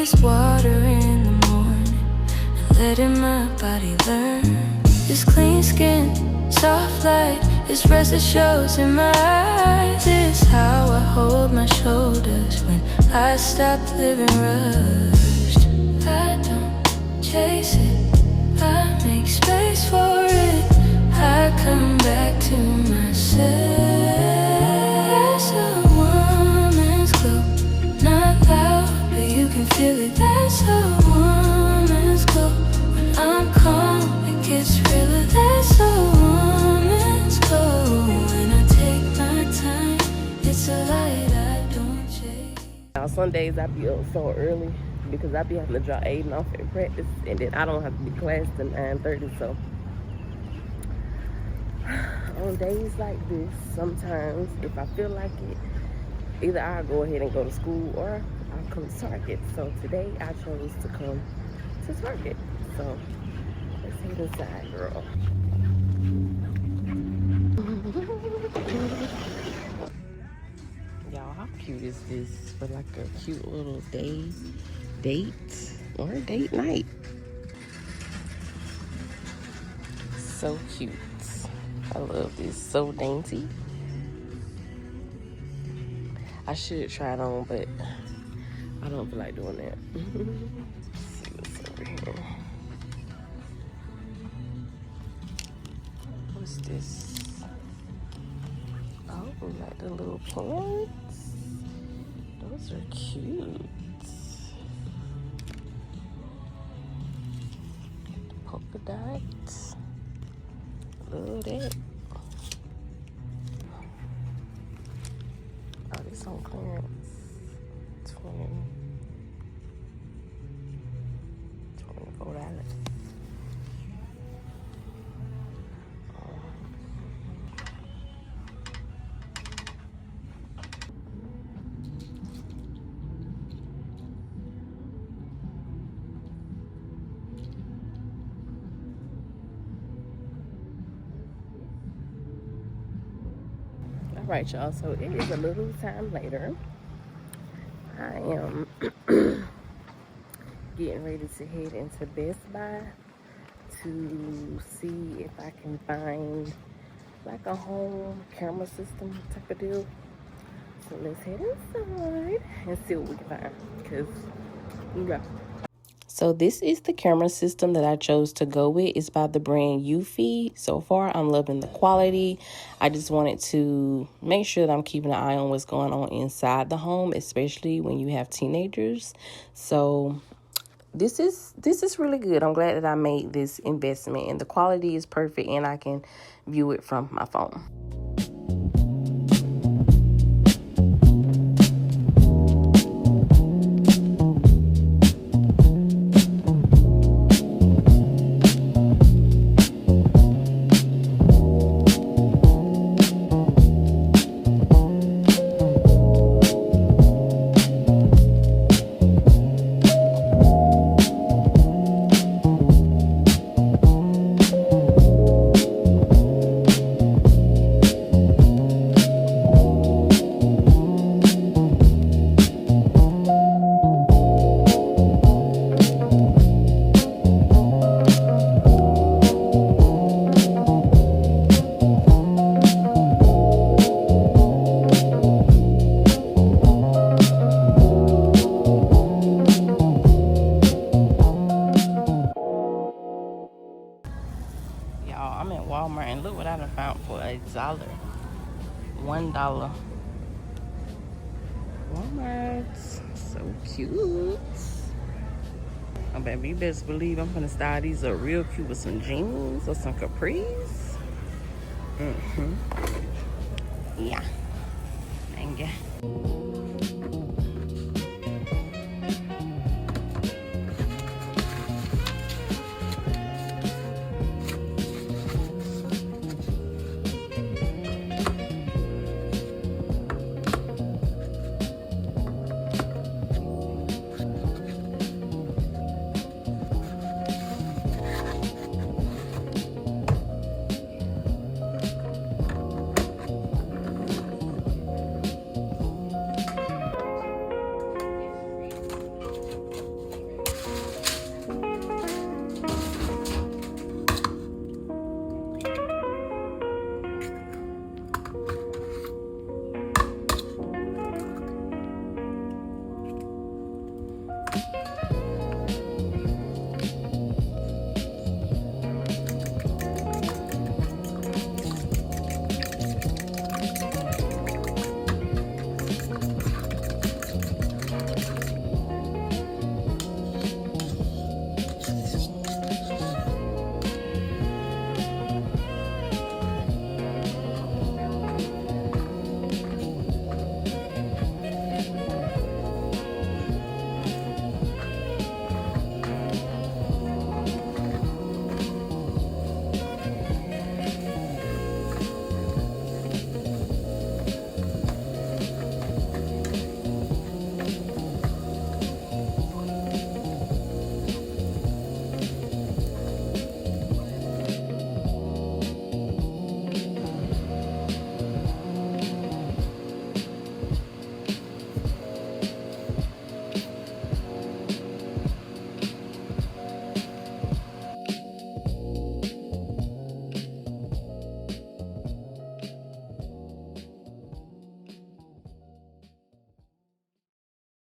as water in the morning, and letting my body learn. This clean skin, soft light, this rest that shows in my eyes. This is how I hold my shoulders when I stop living rushed. I don't chase it, I make space for it. I come back to myself. That's a woman's glow, not loud, but you can feel it. That's a woman's glow. When I'm calm, it gets realer. That's a woman's glow. When I take my time, it's a light I don't chase. Now, some days I be up so early because I be having to drop Aiden off at practice, and then I don't have to be class till 9:30. So on days like this, sometimes if I feel like it, either I'll go ahead and go to school or I'll come to Target. So today I chose to come to Target. So let's head inside, girl. Y'all, how cute is this for like a cute little date or a date night? So cute. I love this. So dainty. I should try it on, but I don't feel like doing that. Let's see what's over here. What's this? Oh, like the little pants. Those are cute. Polka dots. Love that. Oh, this on clearance. $24. Alright, y'all, so it is a little time later. I am getting ready to head into Best Buy to see if I can find like a home camera system type of deal. So let's head inside and see what we can find, because yeah. So this is the camera system that I chose to go with. It's by the brand Eufy. So far, I'm loving the quality. I just wanted to make sure that I'm keeping an eye on what's going on inside the home, especially when you have teenagers. So this is really good. I'm glad that I made this investment, and the quality is perfect, and I can view it from my phone. I'm at Walmart, and look what I done found for $1. $1. Walmart, so cute. Oh, baby, you best believe I'm gonna style these up real cute with some jeans or some capris. Yeah. Thank you.